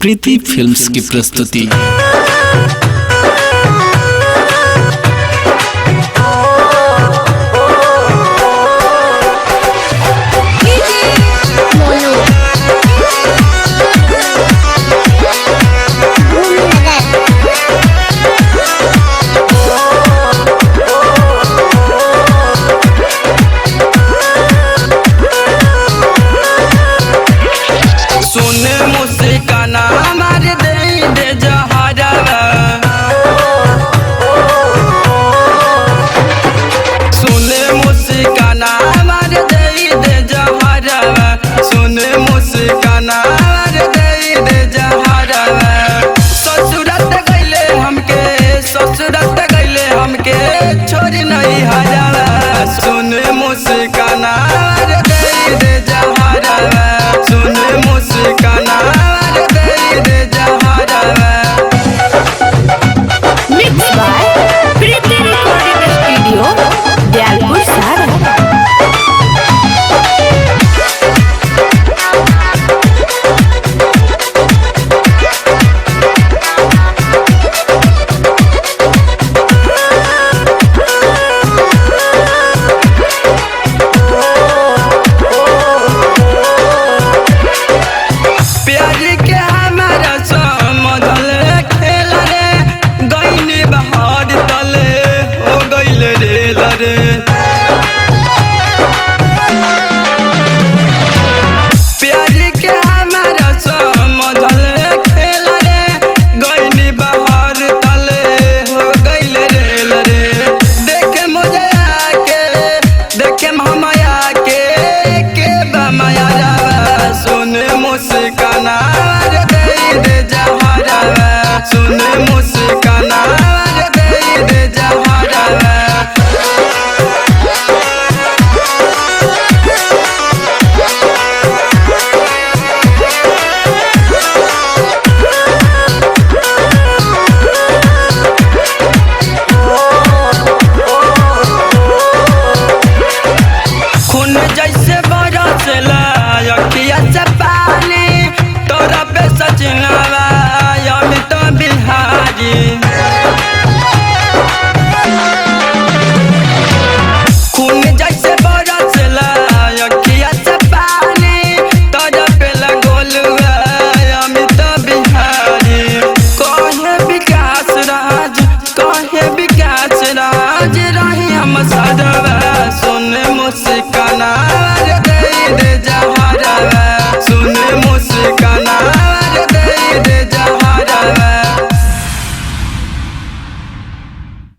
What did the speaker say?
प्रीति films की प्रस्तुति। छोरी नहीं हजारा सुन मुस्काना दे दे जहारा सुन मुस्काना दे दे जहारा। Mix by Preeti recording studio Dayalpur सारा। मुस्काना दे दे जहारा सुन मुस्काना दे दे जहारा। खून जैसे बरसला अखिया से पानी तोरा पे सजना